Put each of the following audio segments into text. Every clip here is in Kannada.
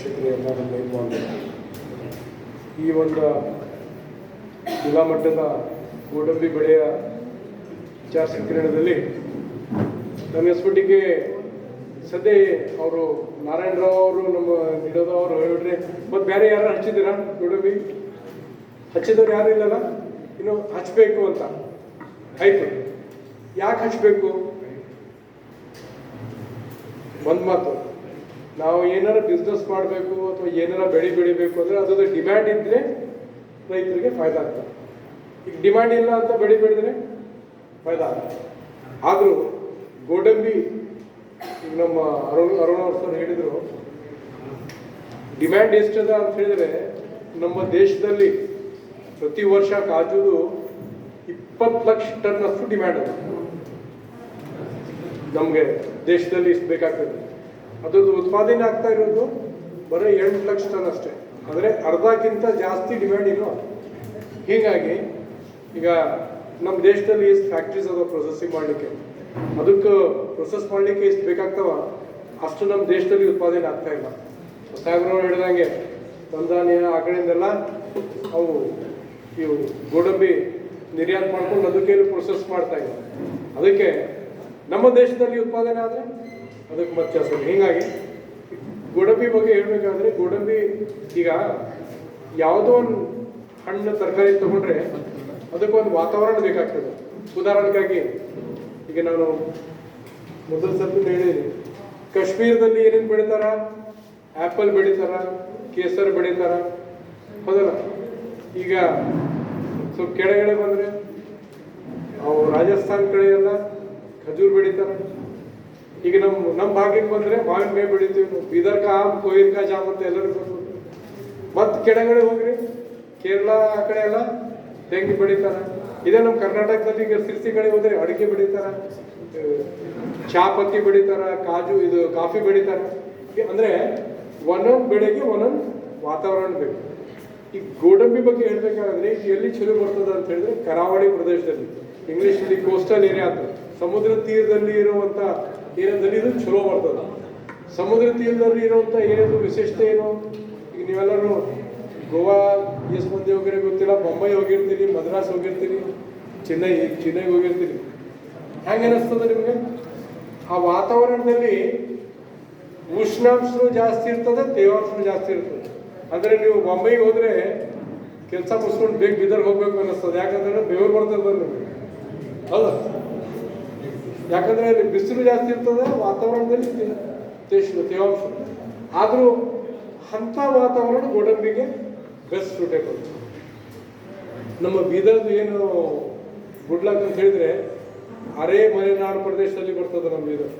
ವೀಕ್ಷಕರೇ, ಎಲ್ಲ ನಮ್ಮ ಯಜಮಾನರು, ಈ ಒಂದು ಜಿಲ್ಲಾ ಮಟ್ಟದ ಗೋಡಂಬಿ ಬೆಳೆಯ ವಿಚಾರ ಸಂಕಿರಣದಲ್ಲಿ ಅನ್ನಿಸ್ಬಿಟ್ಟಿಗೆ ಸದ್ಯ ಅವರು ನಾರಾಯಣರಾವ್ ಅವರು ನಮ್ಮ ನೀಡೋದವರು ಹೇಳ್ರಿ, ಮತ್ತು ಬೇರೆ ಯಾರು ಹಚ್ಚಿದ್ದೀರಾ ಗೋಡಂಬಿ? ಹಚ್ಚಿದವ್ರು ಯಾರು ಇಲ್ಲಲ್ಲ, ಇನ್ನು ಹಚ್ಚಬೇಕು ಅಂತ ಆಯ್ತು. ಯಾಕೆ ಹಚ್ಚಬೇಕು? ಒಂದು ಮಾತು, ನಾವು ಏನಾರ ಬಿಸ್ನೆಸ್ ಮಾಡಬೇಕು ಅಥವಾ ಏನಾರ ಬೆಳಿಬೇಕು ಅಂದರೆ ಅದ್ರದ್ದು ಡಿಮ್ಯಾಂಡ್ ಇದ್ದರೆ ರೈತರಿಗೆ ಫಾಯ್ದಾ ಆಗ್ತದೆ. ಈಗ ಡಿಮ್ಯಾಂಡ್ ಇಲ್ಲ ಅಂತ ಬೆಳೆದ್ರೆ ಫಾಯ್ದಾ ಆಗ್ತದೆ. ಆದರೂ ಗೋಡಂಬಿ ಈಗ ನಮ್ಮ ಅರುಣ್ ಅವ್ರ ಸರ್ ಹೇಳಿದರು, ಡಿಮ್ಯಾಂಡ್ ಎಷ್ಟದ ಅಂತ ಹೇಳಿದರೆ ನಮ್ಮ ದೇಶದಲ್ಲಿ ಪ್ರತಿ ವರ್ಷ ಕಾಜುದು 20 ಲಕ್ಷ ಟನ್ ಅಷ್ಟು ಡಿಮ್ಯಾಂಡ್ ಅದ. ನಮಗೆ ದೇಶದಲ್ಲಿ ಇಷ್ಟು ಬೇಕಾಗ್ತದೆ. ಅದ್ರದ್ದು ಉತ್ಪಾದನೆ ಆಗ್ತಾ ಇರೋದು ಬರೀ 8 ಲಕ್ಷ ಟನ್ ಅಷ್ಟೇ, ಅಂದರೆ ಅರ್ಧಕ್ಕಿಂತ ಜಾಸ್ತಿ ಡಿಮ್ಯಾಂಡ್ ಇಲ್ಲ. ಹೀಗಾಗಿ ಈಗ ನಮ್ಮ ದೇಶದಲ್ಲಿ ಎಷ್ಟು ಫ್ಯಾಕ್ಟ್ರೀಸ್ ಅದಾವ ಪ್ರೊಸೆಸಿಂಗ್ ಮಾಡಲಿಕ್ಕೆ, ಅದಕ್ಕೆ ಪ್ರೊಸೆಸ್ ಮಾಡಲಿಕ್ಕೆ ಎಷ್ಟು ಬೇಕಾಗ್ತಾವ ಅಷ್ಟು ನಮ್ಮ ದೇಶದಲ್ಲಿ ಉತ್ಪಾದನೆ ಆಗ್ತಾ ಇಲ್ಲ. ಸಾಹೇಬ್ರವ್ರು ಹೇಳಿದಂಗೆ ತಂಜಾನಿಯಾ ಆ ಕಡೆಯಿಂದೆಲ್ಲ ಅವು ಇವು ಗೋಡಂಬಿ ನಿರ್ಯಾತ ಮಾಡ್ಕೊಂಡು ಅದಕ್ಕೆ ಪ್ರೊಸೆಸ್ ಮಾಡ್ತಾ ಇಲ್ಲ. ಅದಕ್ಕೆ ನಮ್ಮ ದೇಶದಲ್ಲಿ ಉತ್ಪಾದನೆ ಆದರೆ ಅದಕ್ಕೆ ಮತ್ತೆ ಅಸಲು. ಹೀಗಾಗಿ ಗೋಡಂಬಿ ಬಗ್ಗೆ ಹೇಳಬೇಕಾದ್ರೆ, ಗೋಡಂಬಿ ಈಗ ಯಾವುದೋ ಒಂದು ಹಣ್ಣು ತರಕಾರಿ ತಗೊಂಡ್ರೆ ಅದಕ್ಕೊಂದು ವಾತಾವರಣ ಬೇಕಾಗ್ತದೆ. ಉದಾಹರಣೆಗಾಗಿ ಈಗ ನಾನು ಮೊದಲ ಸರ್ತಿ ಹೇಳಿದ್ದೀನಿ, ಕಾಶ್ಮೀರದಲ್ಲಿ ಏನೇನು ಬೆಳೀತಾರ? ಆ್ಯಪಲ್ ಬೆಳೀತಾರ, ಕೇಸರ್ ಬೆಳೀತಾರ, ಹೌದಲ್ಲ? ಈಗ ಸ್ವಲ್ಪ ಕೆಳಗಡೆ ಬಂದರೆ ಅವು ರಾಜಸ್ಥಾನ್ ಕಡೆ ಎಲ್ಲ ಖಜೂರ್ ಬೆಳೀತಾರೆ. ಈಗ ನಮ್ಮ ಭಾಗಕ್ಕೆ ಬಂದರೆ ಮಾವಿನಕಾಯಿ ಬೆಳಿತೀವಿ ನಾವು, ಬೀದರ್ ಕಾ ಆಮ್, ಕೊಯ್ಲ್ ಕಾ ಜಾಮ್ ಅಂತ ಎಲ್ಲರೂ ಬರ್ಬೋದು. ಮತ್ತು ಕೆಳಗಡೆ ಹೋಗ್ರಿ, ಕೇರಳ ಆ ಕಡೆ ಎಲ್ಲ ತೆಂಗು ಬೆಳೀತಾರೆ. ಇದೇ ನಮ್ಮ ಕರ್ನಾಟಕದಲ್ಲಿ ಈಗ ಸಿರ್ಸಿ ಕಡೆ ಹೋದರೆ ಅಡಿಕೆ ಬೆಳೀತಾರೆ, ಚಾಪತ್ತಿ ಬೆಳೀತಾರೆ, ಇದು ಕಾಫಿ ಬೆಳೀತಾರೆ. ಅಂದರೆ ಒಂದೊಂದು ಬೆಳೆಗೆ ಒಂದೊಂದು ವಾತಾವರಣ ಬೇಕು. ಈ ಗೋಡಂಬಿ ಬಗ್ಗೆ ಹೇಳ್ಬೇಕಾದ್ರೆ ಎಲ್ಲಿ ಚಲೋ ಬರ್ತದೆ ಅಂತ ಹೇಳಿದ್ರೆ ಕರಾವಳಿ ಪ್ರದೇಶದಲ್ಲಿ, ಇಂಗ್ಲೀಷಲ್ಲಿ ಕೋಸ್ಟಲ್ ಏರಿಯಾ ಅಂತ, ಸಮುದ್ರ ತೀರದಲ್ಲಿ ಇರುವಂಥ ಏರಿಯಾದಲ್ಲಿ ಇದು ಚಲೋ ಬರ್ತದೆ. ಸಮುದ್ರ ತೀರದಲ್ಲಿ ಇರುವಂಥ ಏರಿಯಾದ ವಿಶೇಷತೆ ಏನು? ಈಗ ನೀವೆಲ್ಲರೂ ಗೋವಾ ಎಷ್ಟು ಮಂದಿ ಹೋಗಿರೋ ಗೊತ್ತಿಲ್ಲ, ಮುಂಬೈ ಹೋಗಿರ್ತೀರಿ, ಮದ್ರಾಸ್ ಹೋಗಿರ್ತೀರಿ, ಚೆನ್ನೈಗೆ ಹೋಗಿರ್ತೀರಿ. ಹೆಂಗೆ ಅನ್ನಿಸ್ತದೆ ನಿಮಗೆ? ಆ ವಾತಾವರಣದಲ್ಲಿ ಉಷ್ಣಾಂಶನೂ ಜಾಸ್ತಿ ಇರ್ತದೆ, ತೇವಾಂಶನೂ ಜಾಸ್ತಿ ಇರ್ತದೆ. ಅಂದರೆ ನೀವು ಮುಂಬೈಗೆ ಹೋದರೆ ಕೆಲಸ ಮುಗಿಸ್ಕೊಂಡು ಬೇಗ ಬೀದರ್ಗೆ ಹೋಗ್ಬೇಕು ಅನ್ನಿಸ್ತದೆ. ಯಾಕಂದ್ರೆ ಬೆವರು ಬರ್ತದೆ ನಿಮಗೆ, ಹೌದಾ? ಯಾಕಂದರೆ ಅಲ್ಲಿ ಬಿಸಿಲು ಜಾಸ್ತಿ ಇರ್ತದೆ, ವಾತಾವರಣದಲ್ಲಿ ತೇವಾಂಶ. ಆದರೂ ಅಂಥ ವಾತಾವರಣ ಗೋಡಂಬಿಗೆ ಬೆಸ್ಟ್ ಸೂಟೇಬಲ್. ನಮ್ಮ ಬೀದರ್ದು ಏನು ಗುಡ್ಲಾಕ್ ಅಂತ ಹೇಳಿದರೆ ಅರೆ ಮಲೆನಾಡು ಪ್ರದೇಶದಲ್ಲಿ ಬರ್ತದೆ ನಮ್ಮ ಬೀದರ್.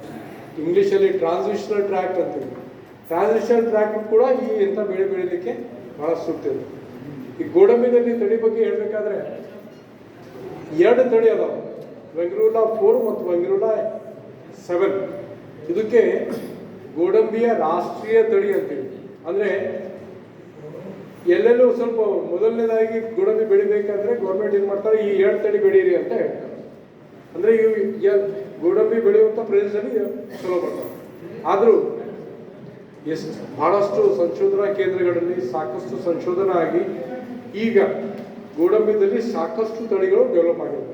ಇಂಗ್ಲೀಷಲ್ಲಿ ಟ್ರಾನ್ಸಿಷನಲ್ ಟ್ರ್ಯಾಕ್ಟ್ ಅಂತೀವಿ. ಟ್ರಾನ್ಸಿಷನಲ್ ಟ್ರ್ಯಾಕ್ಟ್ ಕೂಡ ಈ ಎಂಥ ಬೆಳೆ ಬೆಳೀಲಿಕ್ಕೆ ಭಾಳ ಸೂಕ್ತ ಇದೆ. ಈ ಗೋಡಂಬಿನಲ್ಲಿ ತಳಿ ಬಗ್ಗೆ ಹೇಳಬೇಕಾದ್ರೆ 2 ತಳಿ ಅದಾವೆ, ವೆಂಗ್ರೂಲಾ 4 ಮತ್ತು ವೆಂಗ್ರೂಲಾ 7. ಇದಕ್ಕೆ ಗೋಡಂಬಿಯ ರಾಷ್ಟ್ರೀಯ ತಳಿ ಅಂತೀವಿ. ಅಂದರೆ ಎಲ್ಲೆಲ್ಲೂ ಸ್ವಲ್ಪ ಮೊದಲನೇದಾಗಿ ಗೋಡಂಬಿ ಬೆಳಿಬೇಕಂದ್ರೆ ಗೌರ್ಮೆಂಟ್ ಏನು ಮಾಡ್ತಾರೆ, ಈ 2 ತಳಿ ಬೆಳೀರಿ ಅಂತ ಹೇಳ್ತಾರೆ. ಅಂದರೆ ಇವು ಗೋಡಂಬಿ ಬೆಳೆಯುವಂಥ ಪ್ರದೇಶದಲ್ಲಿ ಚಲೋ ಬರ್ತಾರೆ. ಆದರೂ ಬಹಳಷ್ಟು ಸಂಶೋಧನಾ ಕೇಂದ್ರಗಳಲ್ಲಿ ಸಾಕಷ್ಟು ಸಂಶೋಧನೆ ಆಗಿ ಈಗ ಗೋಡಂಬಿದಲ್ಲಿ ಸಾಕಷ್ಟು ತಳಿಗಳು ಡೆವಲಪ್ ಆಗಿದೆ.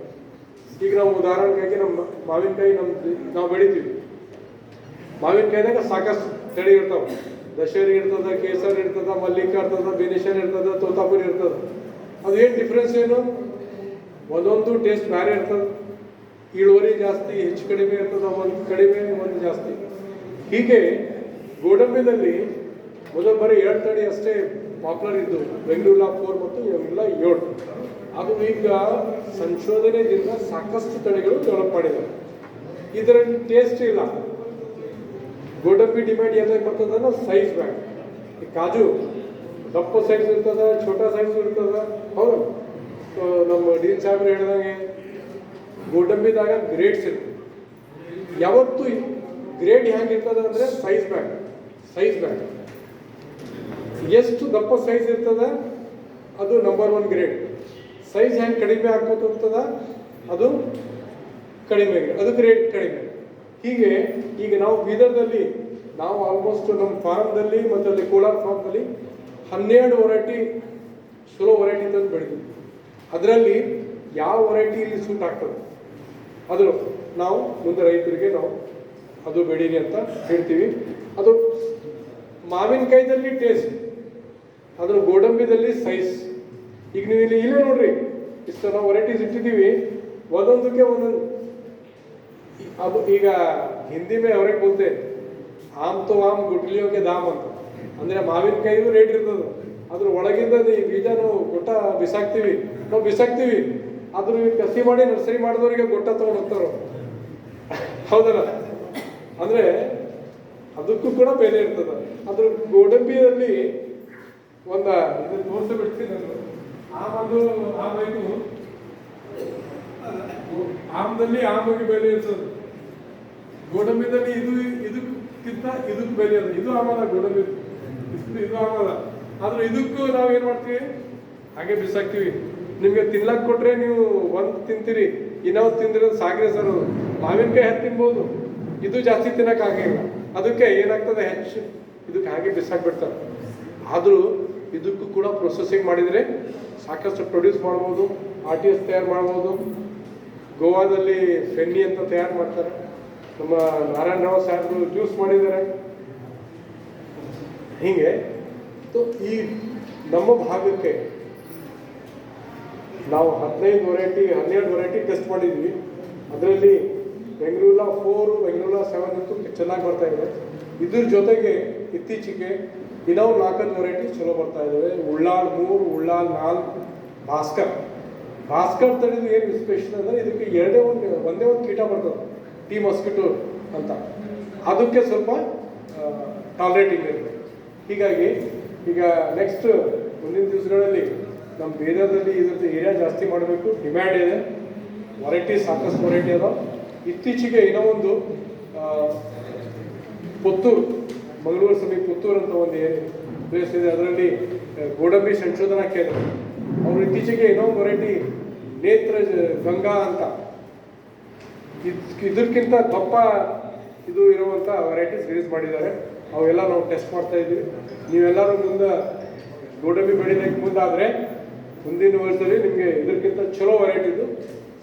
ಈಗ ನಾವು ಉದಾಹರಣೆಗಾಗಿ ನಮ್ಮ ಮಾವಿನಕಾಯಿ ನಾವು ಬೆಳಿತೀವಿ. ಮಾವಿನಕಾಯಿದಾಗ ಸಾಕಷ್ಟು ತಳಿ ಇರ್ತಾವೆ. ದಶೇರಿ ಇರ್ತದೆ, ಕೇಸರ್ ಇರ್ತದೆ, ಮಲ್ಲಿಕ ಇರ್ತದೆ, ಬೆನಿಷನ್ ಇರ್ತದೆ, ತೋತಾಪುರಿ ಇರ್ತದೆ. ಅದು ಏನು ಡಿಫ್ರೆನ್ಸ್ ಏನು? ಒಂದೊಂದು ಟೇಸ್ಟ್ ಬೇರೆ ಇರ್ತದೆ. ಇಳುವರಿ ಜಾಸ್ತಿ ಹೆಚ್ಚು ಕಡಿಮೆ ಇರ್ತದೆ, ಒಂದು ಕಡಿಮೆ ಒಂದು ಜಾಸ್ತಿ. ಹೀಗೆ ಗೋಡಂಬಿನಲ್ಲಿ ಮೊದಲು ಬರೀ 2 ತಳಿ ಅಷ್ಟೇ ಪಾಪ್ಯುಲರ್ ಇದ್ದು, ವೆಂಗ್ರೂಲಾ 4 ಮತ್ತು ವೆಂಗ್ರೂಲಾ 7. ಅದು ಈಗ ಸಂಶೋಧನೆಯಿಂದ ಸಾಕಷ್ಟು ತಳಿಗಳು ಡೆವಲಪ್ ಮಾಡಿದ್ದಾರೆ. ಇದರಲ್ಲಿ ಟೇಸ್ಟ್ ಇಲ್ಲ. ಗೋಡಂಬಿ ಡಿಮ್ಯಾಂಡ್ ಏನಾಗಿ ಬರ್ತದಲ್ಲ, ಸೈಜ್ ಬ್ಯಾಗ್. ಈ ಕಾಜು ದಪ್ಪ ಸೈಜ್ ಇರ್ತದೆ, ಛೋಟಾ ಸೈಜ್ ಇರ್ತದೆ, ಹೌದು. ನಮ್ಮ ಡೀನ್ ಸಾಹೇಬ್ರು ಹೇಳಿದಂಗೆ ಗೋಡಂಬಿದಾಗ ಗ್ರೇಡ್ಸ್ ಇರ್ತದೆ. ಯಾವತ್ತು ಗ್ರೇಡ್ ಹೆಂಗಿರ್ತದೆ ಅಂದರೆ ಸೈಜ್ ಬ್ಯಾಗ್ ಎಷ್ಟು ದಪ್ಪ ಸೈಜ್ ಇರ್ತದೆ ಅದು ನಂಬರ್ 1 ಗ್ರೇಡ್. ಸೈಜ್ ಹೆಂಗೆ ಕಡಿಮೆ ಆಗ್ಕೋತ ಹೋಗ್ತದ ಅದು ಕಡಿಮೆ, ಅದು ಗ್ರೇಡ್ ಕಡಿಮೆ. ಹೀಗೆ ಈಗ ನಾವು ಬೀದರ್ದಲ್ಲಿ ನಾವು ಆಲ್ಮೋಸ್ಟ್ ನಮ್ಮ ಫಾರ್ಮ್ದಲ್ಲಿ ಮತ್ತು ಅಲ್ಲಿ ಕೋಲಾರ ಫಾರ್ಮ್ದಲ್ಲಿ 12 ವೆರೈಟಿ ಚಲೋ ವೆರೈಟಿ ತಂದು ಬೆಳೆದಿದ್ವಿ. ಅದರಲ್ಲಿ ಯಾವ ವೆರೈಟಿ ಇಲ್ಲಿ ಸೂಟ್ ಆಗ್ತದೆ ಅದು ನಾವು ಮುಂದೆ ರೈತರಿಗೆ ನಾವು ಅದು ಬೆಳೀರಿ ಅಂತ ಹೇಳ್ತೀವಿ. ಅದು ಮಾವಿನಕಾಯಿದಲ್ಲಿ ಟೇಸ್ಟ್, ಅದ್ರ ಗೋಡಂಬಿದಲ್ಲಿ ಸೈಜ್. ಈಗ ನೀವು ಇಲ್ಲೇ ನೋಡ್ರಿ, ಇಷ್ಟು ನಾವು ವೆರೈಟೀಸ್ ಇಟ್ಟಿದ್ದೀವಿ, ಒಂದೊಂದಕ್ಕೆ ಒಂದೊಂದು. ಅದು ಈಗ ಹಿಂದಿ ಮೇ ಅವ್ರಿಗೆ ಬೋಲ್ತೆ ಆಮ್ ತೋ ಆಮ್ ಗುಟ್ಲಿಯೋಗೆ ದಾಮ್ ಅಂತ. ಅಂದರೆ ಮಾವಿನಕಾಯಿದು ರೇಟ್ ಇರ್ತದೆ, ಅದ್ರ ಒಳಗಿಂದ ಈ ಬೀಜ ನಾವು ಗೊಟ್ಟ ಬಿಸಾಕ್ತೀವಿ, ಅದ್ರ ಕಸಿ ಮಾಡಿ ನರ್ಸರಿ ಮಾಡಿದವರಿಗೆ ಗೊಟ್ಟ ತೊಗೊಂಡು ಹೋಗ್ತಾರ, ಹೌದಲ್ಲ? ಅಂದರೆ ಅದಕ್ಕೂ ಕೂಡ ಬೆಲೆ ಇರ್ತದೆ. ಅದ್ರ ಗೋಡಂಬಿಯಲ್ಲಿ ಒಂದು ಇದನ್ನು ತೋರಿಸ್ಬಿಡ್ತೀನಿ ನಾನು. ಆಮದು ಆಮದಲ್ಲಿ ಆಮಗೆ ಬೆಲೆ ಇರ್ತದೆ, ಗೋಡಂಬಿದಲ್ಲಿ ಇದಕ್ಕಿಂತ ಇದಕ್ಕೆ ಬೆಲೆ ಅದ. ಇದು ಆಮದ ಗೋಡಂಬಿ, ಇದು ಆಮದ. ಆದ್ರೆ ಇದಕ್ಕೂ ನಾವೇನು ಮಾಡ್ತೀವಿ, ಹಾಗೆ ಬಿಸಾಕ್ತೀವಿ. ನಿಮಗೆ ತಿನ್ಲಕ್ಕೆ ಕೊಟ್ರೆ ನೀವು ಒಂದು ತಿಂತೀರಿ, ಇನ್ನೊಂದು ತಿಂದ್ರೆ ಸಾಕ್ರೆ ಸರ್. ಮಾವಿನಕಾಯಿ ಹೆಚ್ಚು ತಿನ್ಬೋದು, ಇದು ಜಾಸ್ತಿ ತಿನ್ನಕ್ಕೆ ಆಗಿಲ್ಲ. ಅದಕ್ಕೆ ಏನಾಗ್ತದೆ, ಹೆಚ್ಚು ಇದಕ್ಕೆ ಹಾಗೆ ಬಿಸಾಕ್ಬಿಡ್ತಾರೆ. ಆದರೂ ಇದಕ್ಕೂ ಕೂಡ ಪ್ರೊಸೆಸಿಂಗ್ ಮಾಡಿದರೆ ಸಾಕಷ್ಟು ಪ್ರೊಡ್ಯೂಸ್ ಮಾಡ್ಬೋದು, RTS ತಯಾರು ಮಾಡ್ಬೋದು. ಗೋವಾದಲ್ಲಿ ಫೆನ್ನಿ ಅಂತ ತಯಾರು ಮಾಡ್ತಾರೆ, ನಮ್ಮ ನಾರಾಯಣ ರಾವ್ ಸಾಹೇಬರು ಜ್ಯೂಸ್ ಮಾಡಿದ್ದಾರೆ. ಹೀಗೆ ಈ ನಮ್ಮ ಭಾಗಕ್ಕೆ ನಾವು 12 ವೆರೈಟಿ ಟೆಸ್ಟ್ ಮಾಡಿದ್ವಿ. ಅದರಲ್ಲಿ ಬೆಂಗಳೂರ 4, ಬೆಂಗಳೂರ 7 ಅಂತೂ ಚೆನ್ನಾಗಿ ಬರ್ತಾ ಇದೆ. ಇದ್ರ ಜೊತೆಗೆ ಇತ್ತೀಚೆಗೆ ಇನ್ನೂ 4 ವೆರೈಟಿ ಚಲೋ ಬರ್ತಾ ಇದ್ದಾವೆ. ಉಳ್ಳಾಳ್ 3, ಉಳ್ಳಾಳ್ 4, ಭಾಸ್ಕರ್ ತಳಿದು ಏನು ಸ್ಪೆಷಲ್ ಅಂದರೆ ಇದಕ್ಕೆ ಒಂದೇ ಒಂದು ಕೀಟ ಬರ್ತದೆ, ಟೀ ಮಸ್ಕಿಟೋ ಅಂತ. ಅದಕ್ಕೆ ಸ್ವಲ್ಪ ಟಾಲರೇಟಿಂಗ್ ಇರುತ್ತೆ. ಹೀಗಾಗಿ ಈಗ ನೆಕ್ಸ್ಟ್ ಮುಂದಿನ ದಿವಸಗಳಲ್ಲಿ ನಮ್ಮ ಏರಿಯಾದಲ್ಲಿ ಇದ್ರದ್ದು ಏರಿಯಾ ಜಾಸ್ತಿ ಮಾಡಬೇಕು, ಡಿಮ್ಯಾಂಡ್ ಇದೆ. ವೆರೈಟಿ ಸಾಕಷ್ಟು ವೆರೈಟಿ ಅದ. ಇತ್ತೀಚೆಗೆ ಇನ್ನೂ ಒಂದು ಪುತ್ತೂರು, ಮಂಗಳೂರು ಸಮೀಪ ಪುತ್ತೂರು ಅಂತ ಒಂದು ಪ್ಲೇಸ್ ಇದೆ, ಅದರಲ್ಲಿ ಗೋಡಂಬಿ ಸಂಶೋಧನಾ ಕೇಂದ್ರ. ಅವರು ಇತ್ತೀಚೆಗೆ ಇನ್ನೊಂದು ವೆರೈಟಿ ನೇತ್ರ ಗಂಗಾ ಅಂತ, ಇದಕ್ಕಿಂತ ದಪ್ಪ ಇದು ಇರುವಂಥ ವೆರೈಟೀಸ್ ರಿಲೀಸ್ ಮಾಡಿದ್ದಾರೆ. ಅವೆಲ್ಲ ನಾವು ಟೆಸ್ಟ್ ಮಾಡ್ತಾ ಇದ್ದೀವಿ. ನೀವೆಲ್ಲರೂ ಮುಂದೆ ಗೋಡಂಬಿ ಬೆಳಿಲಿಕ್ಕೆ ಮುಂದಾದರೆ ಮುಂದಿನ ವರ್ಷದಲ್ಲಿ ನಿಮಗೆ ಇದಕ್ಕಿಂತ ಚಲೋ ವೆರೈಟಿದು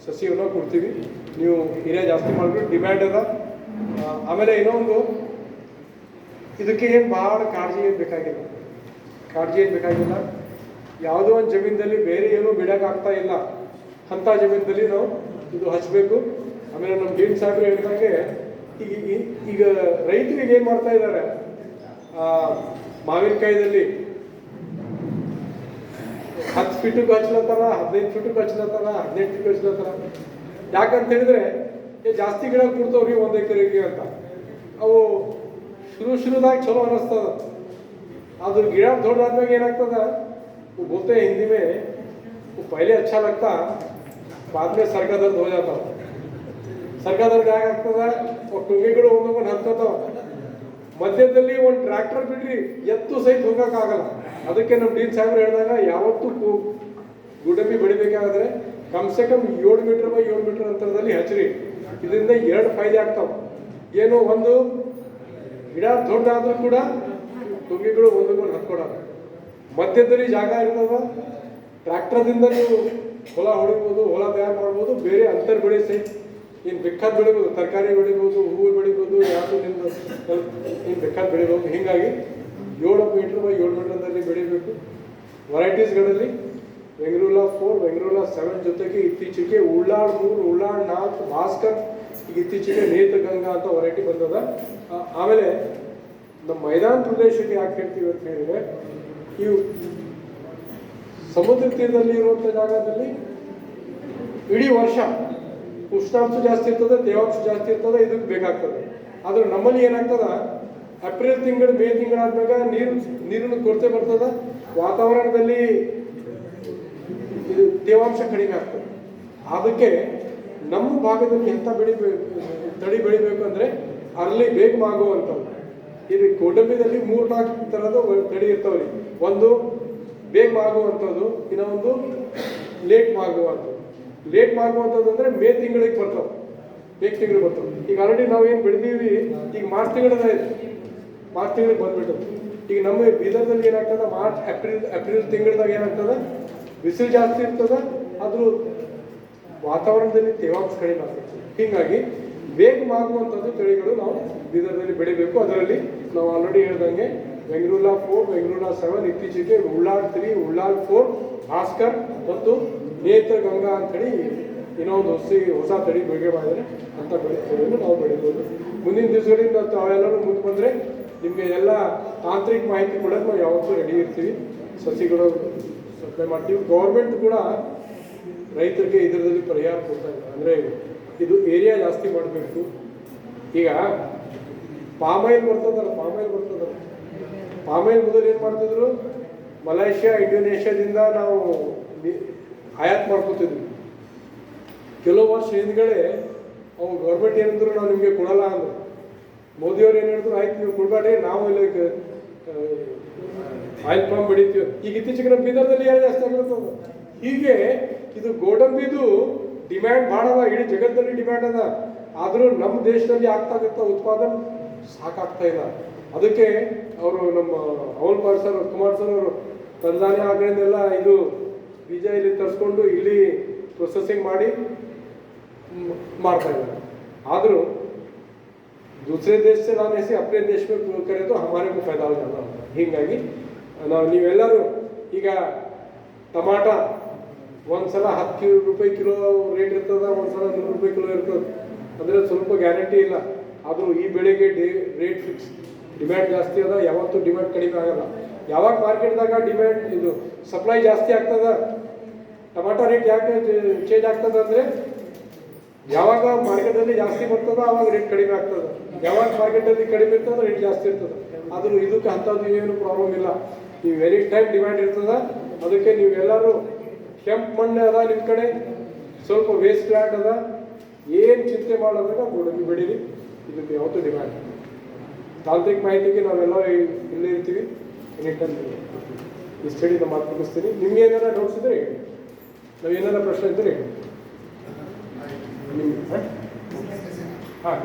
ಸಸಿಯನ್ನು ಕೊಡ್ತೀವಿ. ನೀವು ಏರಿಯಾ ಜಾಸ್ತಿ ಮಾಡಿಬಿಟ್ಟು ಡಿಮ್ಯಾಂಡ್ ಅದ. ಆಮೇಲೆ ಇನ್ನೊಂದು, ಇದಕ್ಕೆ ಏನು ಭಾಳ ಕಾಳಜಿ ಏನು ಬೇಕಾಗಿಲ್ಲ. ಯಾವುದೋ ಒಂದು ಜಮೀನಲ್ಲಿ ಬೇರೆ ಏನೂ ಬಿಡೋಕ್ಕಾಗ್ತಾ ಇಲ್ಲ ಅಂಥ ಜಮೀನಲ್ಲಿ ನಾವು ಇದು ಹಚ್ಚಬೇಕು. ಆಮೇಲೆ ನಮ್ಮ ಡೀನ್ ಸಾಹೇಬ್ರು ಹೇಳಿದಂಗೆ ಈಗ ರೈತರಿಗೆ ಏನು ಮಾಡ್ತಾ ಇದ್ದಾರೆ, ಮಾವಿನಕಾಯಿದಲ್ಲಿ 10 ಫೀಟಿಗೆ ಹಚ್ಲತ್ತಾರ, 15 ಫೀಟಿಗೆ ಹಚ್ಲತ್ತಾರ, 18 ಫೀಟಿಗೆ ಹಚ್ಲತ್ತಾರ. ಯಾಕಂತ ಹೇಳಿದ್ರೆ ಜಾಸ್ತಿ ಗಿಡ ಕೊಡ್ತಾವ್ರಿ 1 ಎಕರೆಗೆ ಅಂತ. ಅವು ಶುರುದಾಗ ಚಲೋ ಅನ್ನಿಸ್ತದ, ಅದು ಗಿಡ ದೊಡ್ಡದಾದ್ಮೇಲೆ ಏನಾಗ್ತದ, बोलते हैं हिंदी में, वो पहले अच्छा लगता, बाद में सर का दर्द हो जाता. सर का दर्द ಯಾಕಾಗ್ತದ, ಟೊಂಗೆಗಳು ಒಂದೊಂದು ಹತ್ತತಾವ. ಮಧ್ಯದಲ್ಲಿ ಒಂದು ಟ್ರ್ಯಾಕ್ಟರ್ ಬಿಡ್ರಿ, ಎತ್ತು ಸಹಿತ ಹೋಗೋಕ್ಕಾಗಲ್ಲ. ಅದಕ್ಕೆ ನಮ್ಮ ಡೀನ್ ಸಾಹೇಬ್ರು ಹೇಳಿದಾಗ ಯಾವತ್ತೂ ಗೋಡಂಬಿ ಬೆಳಿಬೇಕಾದ್ರೆ ಕಮ್ಸೆ ಕಮ್ 7 ಮೀಟರ್ ಬೈ 7 ಮೀಟರ್ ಅಂತರದಲ್ಲಿ ಹಚ್ಚಿರಿ. ಇದರಿಂದ 2 ಫಾಯ್ದೆ ಆಗ್ತಾವೆ. ಏನು, ಒಂದು ಗಿಡ ದೊಡ್ಡದಾದ್ರೂ ಕೂಡ ಟೊಂಗೆಗಳು ಒಂದೊಂದು ಹತ್ಕೊಡಲ್ಲ. ಮಧ್ಯದಲ್ಲಿ ಜಾಗ ಇರ್ತದ, ಟ್ರ್ಯಾಕ್ಟರ್ದಿಂದ ನೀವು ಹೊಲ ಹೊಡಿಬೋದು, ಹೊಲ ತಯಾರು ಮಾಡ್ಬೋದು. ಬೇರೆ ಅಂತರ್ ಬೆಳೆ ಸಹಿತ ಏನು ಬೇಕಾದ ಬೆಳಿಬೋದು, ತರಕಾರಿ ಬೆಳಿಬೋದು, ಹೂವು ಬೆಳಿಬೋದು, ಯಾವುದು ನಿಮ್ದು ಏನು ಬೇಕಾದ ಬೆಳಿಬೋದು. ಹೀಗಾಗಿ 7 ಮೀಟರ್ ಬೈ 7 ಮೀಟರ್ದಲ್ಲಿ ಬೆಳಿಬೇಕು. ವೆರೈಟೀಸ್ಗಳಲ್ಲಿ ಬೆಂಗಳೂರ 4, ಬೆಂಗಳೂರ 7 ಜೊತೆಗೆ ಇತ್ತೀಚೆಗೆ ಉಳ್ಳಾಳ್ 3, ಉಳ್ಳಾಳ್ 4, ಭಾಸ್ಕರ್, ಈಗ ಇತ್ತೀಚೆಗೆ ನೇತ್ರ ಗಂಗಾ ಅಂತ ವೆರೈಟಿ ಬಂದದ. ಆಮೇಲೆ ನಮ್ಮ ಮೈದಾನ ಪ್ರದೇಶಕ್ಕೆ ಯಾಕೆ ಹೇಳ್ತೀವಿ ಅಂತ ಹೇಳಿದರೆ, ಇವು ಸಮುದ್ರ ತೀರದಲ್ಲಿ ಇರುವಂಥ ಜಾಗದಲ್ಲಿ ಇಡೀ ವರ್ಷ ಉಷ್ಣಾಂಶ ಜಾಸ್ತಿ ಇರ್ತದೆ, ತೇವಾಂಶ ಜಾಸ್ತಿ ಇರ್ತದೆ, ಇದಕ್ಕೆ ಬೇಕಾಗ್ತದೆ. ಆದ್ರೆ ನಮ್ಮಲ್ಲಿ ಏನಾಗ್ತದ, ಏಪ್ರಿಲ್ ತಿಂಗಳು, ಮೇ ತಿಂಗಳಾದ್ಮೇಲೆ ನೀರಿನ ಕೊರತೆ ಬರ್ತದೆ, ವಾತಾವರಣದಲ್ಲಿ ಇದು ತೇವಾಂಶ ಕಡಿಮೆ ಆಗ್ತದೆ. ಅದಕ್ಕೆ ನಮ್ಮ ಭಾಗದಲ್ಲಿ ಎಂಥ ತಳಿ ಬೆಳಿಬೇಕು ಅಂದರೆ ಅರ್ಲಿ ಬೇಗ ಮಾಗುವಂಥದ್ದು. ಇದು ಗೋಡಂಬಿದಲ್ಲಿ 3-4 ಥರದ ತಳಿ ಇರ್ತಾವ್ರಿ. ಒಂದು ಬೇಗ ಮಾಗುವಂಥದ್ದು, ಇನ್ನೊಂದು ಲೇಟ್ ಮಾಗುವಂಥದ್ದು. ಲೇಟ್ ಮಾಗುವಂಥದ್ದು ಅಂದರೆ ಮೇ ತಿಂಗಳಿಗೆ ಬರ್ತಾವೆ, ಈಗ ಆಲ್ರೆಡಿ ನಾವು ಏನು ಬೆಳೆದೀವಿ, ಈಗ ಮಾರ್ಚ್ ತಿಂಗಳದ ಮಾರ್ಚ್ ತಿಂಗಳಿಗೆ ಬಂದ್ಬಿಟ್ಟು ಈಗ ನಮ್ಮ ಬೀದರ್ದಲ್ಲಿ ಏನಾಗ್ತದೆ ಮಾರ್ಚ್ ಏಪ್ರಿಲ್ ತಿಂಗಳದಾಗ ಏನಾಗ್ತದೆ ಬಿಸಿಲು ಜಾಸ್ತಿ ಇರ್ತದೆ, ಆದರೂ ವಾತಾವರಣದಲ್ಲಿ ತೇವಾಂಶ ಕಡಿಮೆ ಆಗ್ತದೆ. ಹೀಗಾಗಿ ಬೇಗ ಮಾಗುವಂಥದ್ದು ತಳಿಗಳು ನಾವು ಬೀದರ್ದಲ್ಲಿ ಬೆಳಿಬೇಕು. ಅದರಲ್ಲಿ ನಾವು ಆಲ್ರೆಡಿ ಹೇಳ್ದಂಗೆ ಬೆಂಗಳೂರು 4, ಬೆಂಗಳೂರು 7, ಇತ್ತೀಚೆಗೆ ಉಳ್ಳಾಳ್ 3, ಉಳ್ಳಾಳ್ 4, ಭಾಸ್ಕರ್ ಮತ್ತು ನೇತ್ರ ಗಂಗಾ ಅಂತೇಳಿ ಇನ್ನೊಂದು ಹೊಸ ತಳಿ ಬೆಳಗ್ಗೆ ಮಾಡಿದರೆ ಅಂತ ಬೆಳೆಗಳನ್ನು ನಾವು ಬೆಳಿಬೋದು. ಮುಂದಿನ ದಿವಸಗಳಿಂದ ತಾವೆಲ್ಲರೂ ಮುಂದೆ ಬಂದರೆ ನಿಮಗೆ ಎಲ್ಲ ತಾಂತ್ರಿಕ ಮಾಹಿತಿ ಕೊಡೋದು ನಾವು ಯಾವತ್ತೂ ರೆಡಿ ಇರ್ತೀವಿ. ಸಸಿಗಳು ಸಪ್ಲೈ ಮಾಡ್ತೀವಿ. ಗೌರ್ಮೆಂಟ್ ಕೂಡ ರೈತರಿಗೆ ಇದರಲ್ಲಿ ಪರಿಹಾರ ಕೊಡ್ತಾ ಇಲ್ಲ. ಅಂದರೆ ಇದು ಏರಿಯಾ ಜಾಸ್ತಿ ಮಾಡಬೇಕು. ಈಗ ಪಾಮಾಯಿಲ್ ಬರ್ತದಲ್ಲ, ಪಾಮಾಯಿಲ್ ಮೊದಲು ಏನು ಮಾಡ್ತಿದ್ರು, ಮಲೇಷ್ಯಾ ಇಂಡೋನೇಷ್ಯಾದಿಂದ ನಾವು ಆಯಾತ್ ಮಾಡ್ಕೋತಿದ್ವಿ. ಕೆಲವು ವರ್ಷ ಹಿಂದ್ಗಡೆ ಅವ್ರು ಗೌರ್ಮೆಂಟ್ ಏನಿದ್ರು ನಾವು ನಿಮಗೆ ಕೊಡಲ್ಲ ಅಂದರು. ಮೋದಿಯವ್ರು ಏನು ಹೇಳಿದ್ರು, ಆಯ್ತು ನೀವು ಕೊಡಬೇಡ್ರಿ, ನಾವು ಇಲ್ಲಿ ಆಯಿಲ್ ಪಾಮ್ ಬೆಳಿತೀವಿ. ಈಗ ಇತ್ತೀಚೆಗೆ ನಮ್ಮ ಬೀದರ್ದಲ್ಲಿ ಏನು ಜಾಸ್ತಿ ಆಗಿರ್ತದೆ. ಹೀಗೆ ಇದು ಗೋಡಂಬಿದು ಡಿಮ್ಯಾಂಡ್ ಭಾಳ ಅದ, ಇಡೀ ಜಗತ್ತಲ್ಲಿ ಡಿಮ್ಯಾಂಡ್ ಅದ. ಆದರೂ ನಮ್ಮ ದೇಶದಲ್ಲಿ ಆಗ್ತಾಗಿರ್ತ ಉತ್ಪಾದನೆ ಸಾಕಾಗ್ತಾ ಇಲ್ಲ. ಅದಕ್ಕೆ ಅವರು ನಮ್ಮ ಅವಲ್ ಸರ್, ಕುಮಾರ್ ಸರ್ ಅವರು ತಂಜಾನಿಯಾ ಆಗಲಿಂದೆಲ್ಲ ಇದು ಬೀಜ ಇಲ್ಲಿ ತರಿಸ್ಕೊಂಡು ಇಲ್ಲಿ ಪ್ರೊಸೆಸಿಂಗ್ ಮಾಡಿ ಮಾಡ್ತಾ ಇದ್ದಾರೆ. ಆದರೂ दूसरे देश से लाने से अपने देश में करें तो हमारे को फायदा हो जाता है. ಹೀಗಾಗಿ ನಾವು ನೀವೆಲ್ಲರೂ ಈಗ ಟಮಾಟ ಒಂದ್ಸಲ 10 ರೂಪಾಯಿ ಕಿಲೋ ರೇಟ್ ಇರ್ತದೆ, ಒಂದ್ಸಲ 100 ರೂಪಾಯಿ ಕಿಲೋ ಇರ್ತದೆ. ಅಂದರೆ ಸ್ವಲ್ಪ ಗ್ಯಾರಂಟಿ ಇಲ್ಲ. ಆದರೂ ಈ ಬೆಳೆಗೆ ರೇಟ್ ಫಿಕ್ಸ್, ಡಿಮ್ಯಾಂಡ್ ಜಾಸ್ತಿ ಅದ. ಯಾವತ್ತೂ ಡಿಮ್ಯಾಂಡ್ ಕಡಿಮೆ ಆಗಲ್ಲ. ಯಾವಾಗ ಮಾರ್ಕೆಟ್ದಾಗ ಡಿಮ್ಯಾಂಡ್ ಇದು ಸಪ್ಲೈ ಜಾಸ್ತಿ ಆಗ್ತದ, ಟಮಾಟೋ ರೇಟ್ ಯಾಕೆ ಚೇಂಜ್ ಆಗ್ತದೆ ಅಂದರೆ ಯಾವಾಗ ಮಾರ್ಕೆಟಲ್ಲಿ ಜಾಸ್ತಿ ಬರ್ತದ ಆವಾಗ ರೇಟ್ ಕಡಿಮೆ ಆಗ್ತದೆ. ಯಾವಾಗ ಮಾರ್ಕೆಟಲ್ಲಿ ಕಡಿಮೆ ಇರ್ತದೆ ರೇಟ್ ಜಾಸ್ತಿ ಇರ್ತದೆ. ಆದರೂ ಇದಕ್ಕೆ ಅಂಥದ್ದು ಏನು ಪ್ರಾಬ್ಲಮ್ ಇಲ್ಲ. ಈ ವೆರಿ ಟೈಮ್ ಡಿಮ್ಯಾಂಡ್ ಇರ್ತದ. ಅದಕ್ಕೆ ನೀವೆಲ್ಲರೂ ಕೆಂಪು ಮಣ್ಣು ಅದ ನಿಮ್ಮ ಕಡೆ, ಸ್ವಲ್ಪ ವೇಸ್ಟ್ ಲ್ಯಾಂಡ್ ಅದ, ಏನು ಚಿಂತೆ ಮಾಡೋದಾಗ ಗೋಡಂಬಿ ಬೆಳೀರಿ. ಇದಕ್ಕೆ ಯಾವತ್ತೂ ಡಿಮ್ಯಾಂಡ್. ತಾಂತ್ರಿಕ ಮಾಹಿತಿಗೆ ನಾವೆಲ್ಲ ಇಲ್ಲೇ ಇರ್ತೀವಿ. ಎನಿ ಟೈಮ್ ಈ ಸ್ಟಡಿ ನಮ್ಮ ಮಾತು ಮುಗಿಸ್ತೀನಿ. ನಿಮ್ಗೆ ಏನಾರ ಡೌಟ್ಸ್ ಇದ್ರೆ ಹೇಳಿ, ನಾವು ಏನಾರ ಪ್ರಶ್ನೆ ಇದ್ದರೆ ಹೇಳಿ. ಹಾಂ